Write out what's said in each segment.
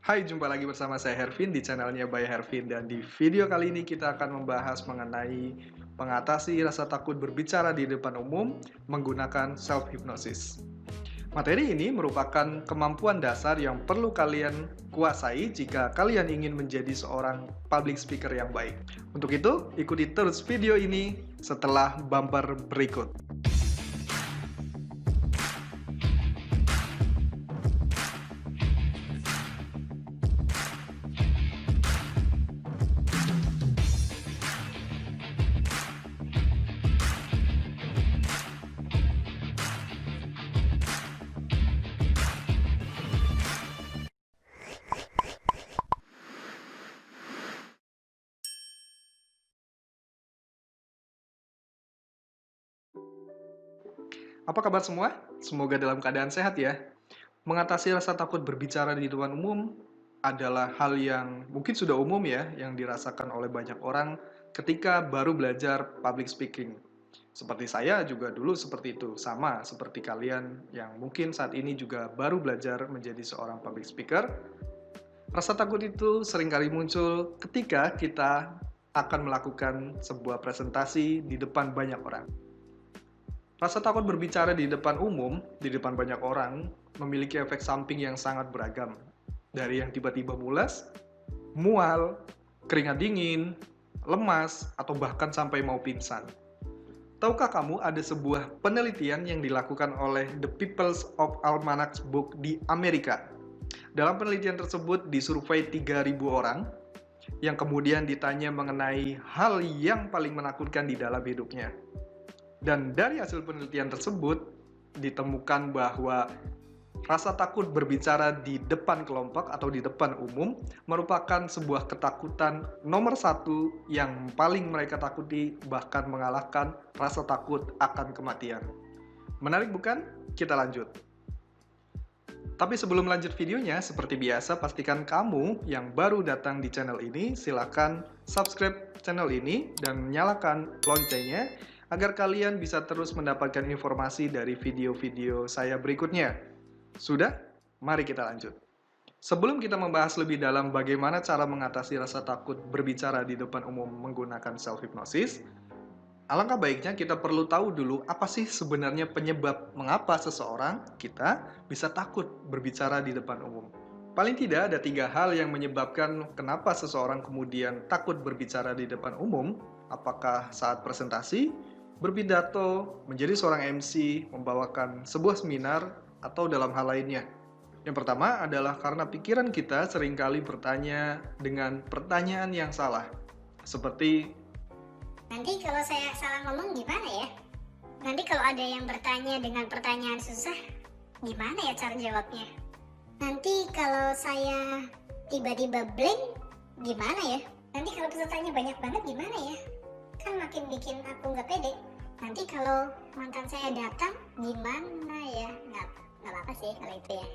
Hai, jumpa lagi bersama saya Hervin di channelnya By Hervin. Dan di video kali ini kita akan membahas mengenai mengatasi rasa takut berbicara di depan umum menggunakan self-hypnosis. Materi ini merupakan kemampuan dasar yang perlu kalian kuasai jika kalian ingin menjadi seorang public speaker yang baik. Untuk itu, ikuti terus video ini setelah bumper berikut. Apa kabar semua? Semoga dalam keadaan sehat ya. Mengatasi rasa takut berbicara di depan umum adalah hal yang mungkin sudah umum ya, yang dirasakan oleh banyak orang ketika baru belajar public speaking. Seperti saya juga dulu seperti itu, sama seperti kalian yang mungkin saat ini juga baru belajar menjadi seorang public speaker. Rasa takut itu seringkali muncul ketika kita akan melakukan sebuah presentasi di depan banyak orang. Rasa takut berbicara di depan umum, di depan banyak orang, memiliki efek samping yang sangat beragam. Dari yang tiba-tiba mules, mual, keringat dingin, lemas, atau bahkan sampai mau pingsan. Tahukah kamu ada sebuah penelitian yang dilakukan oleh The People's of Almanac Book di Amerika? Dalam penelitian tersebut disurvei 3.000 orang yang kemudian ditanya mengenai hal yang paling menakutkan di dalam hidupnya. Dan dari hasil penelitian tersebut, ditemukan bahwa rasa takut berbicara di depan kelompok atau di depan umum merupakan sebuah ketakutan nomor satu yang paling mereka takuti, bahkan mengalahkan rasa takut akan kematian. Menarik bukan? Kita lanjut. Tapi sebelum lanjut videonya, seperti biasa pastikan kamu yang baru datang di channel ini, silakan subscribe channel ini dan nyalakan loncengnya agar kalian bisa terus mendapatkan informasi dari video-video saya berikutnya. Sudah? Mari kita lanjut. Sebelum kita membahas lebih dalam bagaimana cara mengatasi rasa takut berbicara di depan umum menggunakan self-hypnosis, alangkah baiknya kita perlu tahu dulu apa sih sebenarnya penyebab mengapa seseorang kita bisa takut berbicara di depan umum. Paling tidak ada 3 hal yang menyebabkan kenapa seseorang kemudian takut berbicara di depan umum, apakah saat presentasi, berpidato, menjadi seorang MC, membawakan sebuah seminar, atau dalam hal lainnya. Yang pertama adalah karena pikiran kita seringkali bertanya dengan pertanyaan yang salah. Seperti, nanti kalau saya salah ngomong gimana ya? Nanti kalau ada yang bertanya dengan pertanyaan susah, gimana ya cara jawabnya? Nanti kalau saya tiba-tiba blank, gimana ya? Nanti kalau pesertanya banyak banget gimana ya? Kan makin bikin aku nggak pede. Nanti kalau mantan saya datang gimana ya? Nggak apa-apa sih kalau itu ya.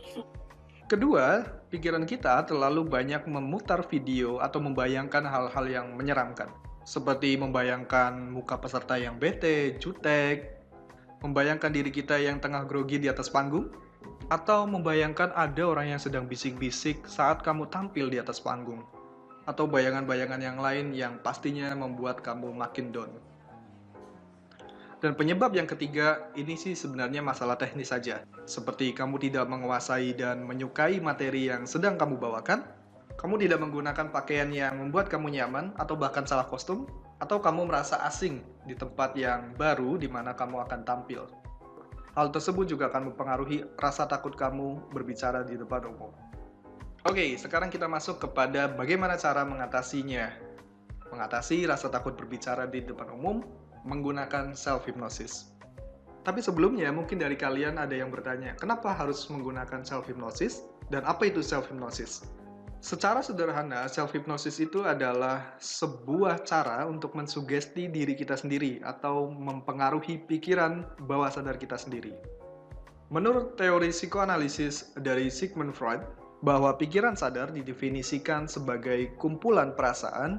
kedua, pikiran kita terlalu banyak memutar video atau membayangkan hal-hal yang menyeramkan. Seperti membayangkan muka peserta yang bete, jutek, membayangkan diri kita yang tengah grogi di atas panggung, atau membayangkan ada orang yang sedang bisik-bisik saat kamu tampil di atas panggung, atau bayangan-bayangan yang lain yang pastinya membuat kamu makin down. Dan penyebab yang ketiga, ini sih sebenarnya masalah teknis saja. Seperti kamu tidak menguasai dan menyukai materi yang sedang kamu bawakan, kamu tidak menggunakan pakaian yang membuat kamu nyaman atau bahkan salah kostum, atau kamu merasa asing di tempat yang baru di mana kamu akan tampil. Hal tersebut juga akan mempengaruhi rasa takut kamu berbicara di depan umum. Oke, sekarang kita masuk kepada bagaimana cara mengatasinya. Mengatasi rasa takut berbicara di depan umum menggunakan self-hypnosis. Tapi sebelumnya mungkin dari kalian ada yang bertanya, kenapa harus menggunakan self-hypnosis dan apa itu self-hypnosis? Secara sederhana, self-hypnosis itu adalah sebuah cara untuk mensugesti diri kita sendiri atau mempengaruhi pikiran bawah sadar kita sendiri. Menurut teori psikoanalisis dari Sigmund Freud, bahwa pikiran sadar didefinisikan sebagai kumpulan perasaan,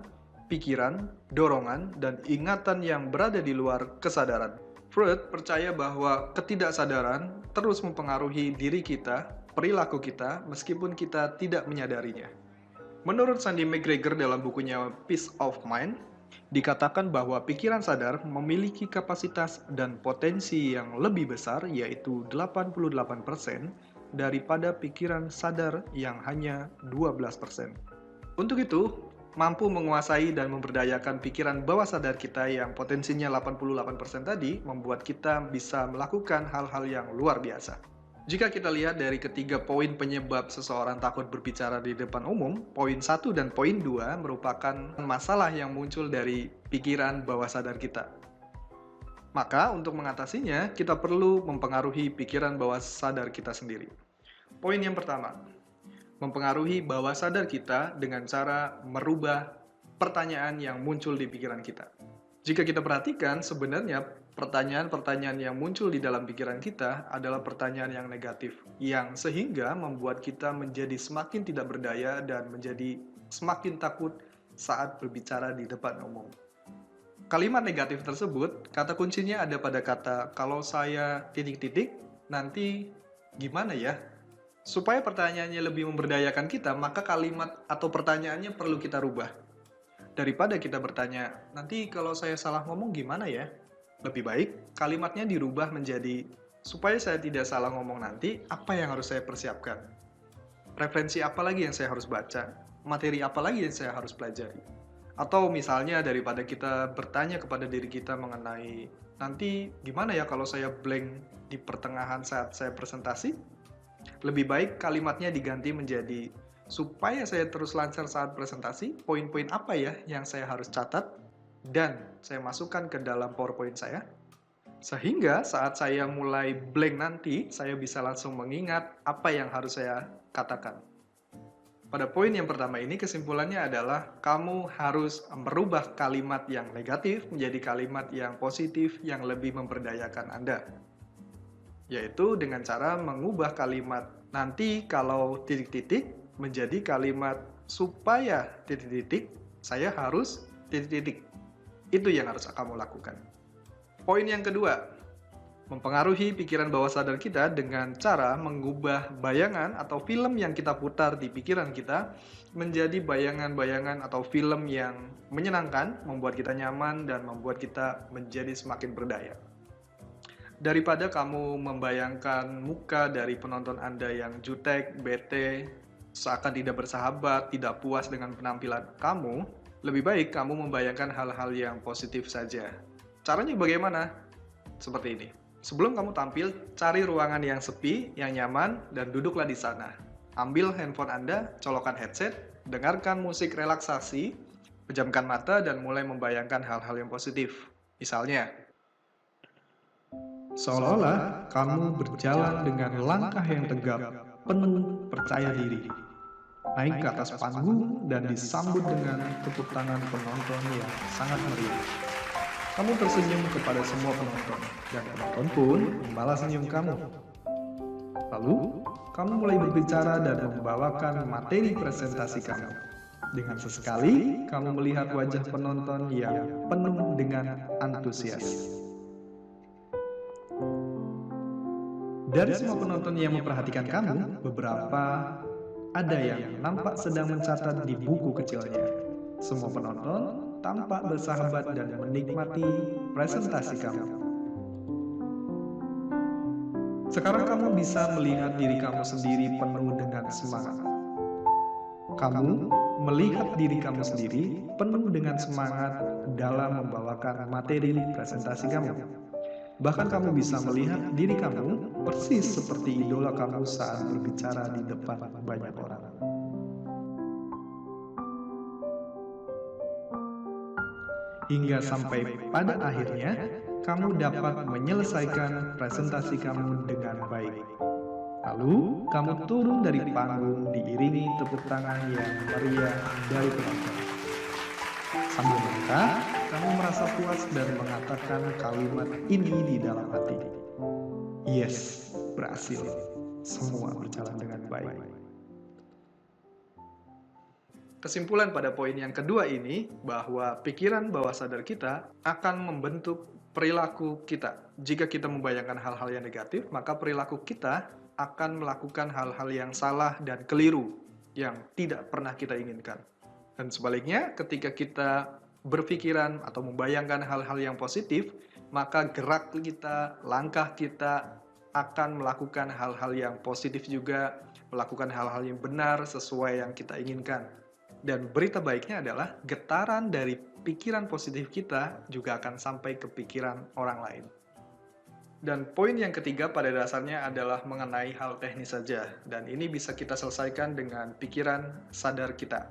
pikiran, dorongan, dan ingatan yang berada di luar kesadaran. Freud percaya bahwa ketidaksadaran terus mempengaruhi diri kita, perilaku kita meskipun kita tidak menyadarinya. Menurut Sandy McGregor dalam bukunya Peace of Mind, dikatakan bahwa pikiran sadar memiliki kapasitas dan potensi yang lebih besar, yaitu 88% daripada pikiran sadar yang hanya 12%. Untuk itu, mampu menguasai dan memberdayakan pikiran bawah sadar kita yang potensinya 88% tadi membuat kita bisa melakukan hal-hal yang luar biasa. Jika kita lihat dari ketiga poin penyebab seseorang takut berbicara di depan umum, poin 1 dan poin 2 merupakan masalah yang muncul dari pikiran bawah sadar kita. Maka untuk mengatasinya, kita perlu mempengaruhi pikiran bawah sadar kita sendiri. Poin yang pertama, mempengaruhi bawah sadar kita dengan cara merubah pertanyaan yang muncul di pikiran kita. Jika kita perhatikan, sebenarnya pertanyaan-pertanyaan yang muncul di dalam pikiran kita adalah pertanyaan yang negatif, yang sehingga membuat kita menjadi semakin tidak berdaya dan menjadi semakin takut saat berbicara di depan umum. Kalimat negatif tersebut, kata kuncinya ada pada kata, kalau saya ... nanti gimana ya? Supaya pertanyaannya lebih memberdayakan kita, maka kalimat atau pertanyaannya perlu kita rubah. Daripada kita bertanya, nanti kalau saya salah ngomong gimana ya? Lebih baik kalimatnya dirubah menjadi, supaya saya tidak salah ngomong nanti, apa yang harus saya persiapkan? Referensi apa lagi yang saya harus baca? Materi apa lagi yang saya harus pelajari? Atau misalnya daripada kita bertanya kepada diri kita mengenai, nanti gimana ya kalau saya blank di pertengahan saat saya presentasi? Lebih baik kalimatnya diganti menjadi, supaya saya terus lancar saat presentasi, poin-poin apa ya yang saya harus catat dan saya masukkan ke dalam PowerPoint saya, sehingga saat saya mulai blank nanti, saya bisa langsung mengingat apa yang harus saya katakan. Pada poin yang pertama ini, kesimpulannya adalah kamu harus merubah kalimat yang negatif menjadi kalimat yang positif yang lebih memberdayakan Anda. Yaitu dengan cara mengubah kalimat nanti kalau ... menjadi kalimat supaya ... saya harus ... Itu yang harus kamu lakukan. Poin yang kedua, mempengaruhi pikiran bawah sadar kita dengan cara mengubah bayangan atau film yang kita putar di pikiran kita menjadi bayangan-bayangan atau film yang menyenangkan, membuat kita nyaman, dan membuat kita menjadi semakin berdaya. Daripada kamu membayangkan muka dari penonton Anda yang jutek, bete, seakan tidak bersahabat, tidak puas dengan penampilan kamu, lebih baik kamu membayangkan hal-hal yang positif saja. Caranya bagaimana? Seperti ini. Sebelum kamu tampil, cari ruangan yang sepi, yang nyaman, dan duduklah di sana. Ambil handphone Anda, colokkan headset, dengarkan musik relaksasi, pejamkan mata, dan mulai membayangkan hal-hal yang positif. Misalnya, seolah-olah kamu berjalan dengan langkah yang tegap, penuh percaya diri. Naik ke atas panggung dan disambut dengan tepuk tangan penonton yang sangat meriah. Kamu tersenyum kepada semua penonton, dan penonton pun membalas senyum kamu. Lalu, kamu mulai berbicara dan membawakan materi presentasi kamu. Dengan sesekali, kamu melihat wajah penonton yang penuh dengan antusias. Dari semua penonton yang memperhatikan kamu, beberapa ada yang nampak sedang mencatat di buku kecilnya. Semua penonton tampak bersahabat dan menikmati presentasi kamu. Sekarang kamu bisa melihat diri kamu sendiri penuh dengan semangat. Kamu melihat diri kamu sendiri penuh dengan semangat dalam membawakan materi presentasi kamu. Bahkan kamu bisa melihat diri kamu persis seperti idola kamu saat berbicara di depan banyak orang. Hingga sampai pada akhirnya, kamu dapat menyelesaikan presentasi kamu dengan baik. Lalu, kamu turun dari panggung diiringi tepuk tangan yang meriah dari penonton. Sambil mereka, kamu merasa puas dan mengatakan kalimat ini di dalam hati. Yes, berhasil. Semua berjalan dengan baik. Kesimpulan pada poin yang kedua ini, bahwa pikiran bawah sadar kita akan membentuk perilaku kita. Jika kita membayangkan hal-hal yang negatif, maka perilaku kita akan melakukan hal-hal yang salah dan keliru yang tidak pernah kita inginkan. Dan sebaliknya, ketika kita berpikiran atau membayangkan hal-hal yang positif, maka gerak kita, langkah kita akan melakukan hal-hal yang positif juga, melakukan hal-hal yang benar sesuai yang kita inginkan. Dan berita baiknya adalah getaran dari pikiran positif kita juga akan sampai ke pikiran orang lain. Dan poin yang ketiga pada dasarnya adalah mengenai hal teknis saja, dan ini bisa kita selesaikan dengan pikiran sadar kita.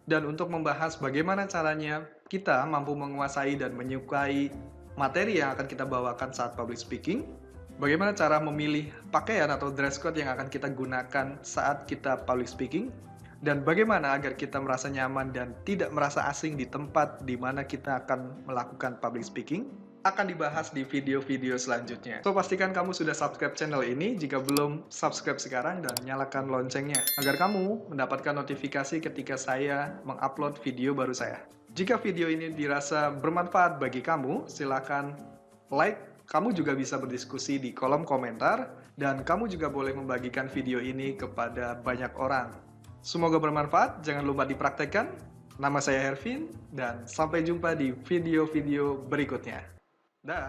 Dan untuk membahas bagaimana caranya kita mampu menguasai dan menyukai materi yang akan kita bawakan saat public speaking, bagaimana cara memilih pakaian atau dress code yang akan kita gunakan saat kita public speaking, dan bagaimana agar kita merasa nyaman dan tidak merasa asing di tempat di mana kita akan melakukan public speaking, akan dibahas di video-video selanjutnya. So, pastikan kamu sudah subscribe channel ini. Jika belum, subscribe sekarang dan nyalakan loncengnya, agar kamu mendapatkan notifikasi ketika saya mengupload video baru saya. Jika video ini dirasa bermanfaat bagi kamu, silakan like. Kamu juga bisa berdiskusi di kolom komentar, dan kamu juga boleh membagikan video ini kepada banyak orang. Semoga bermanfaat, jangan lupa dipraktekkan. Nama saya Hervin, dan sampai jumpa di video-video berikutnya. Dah.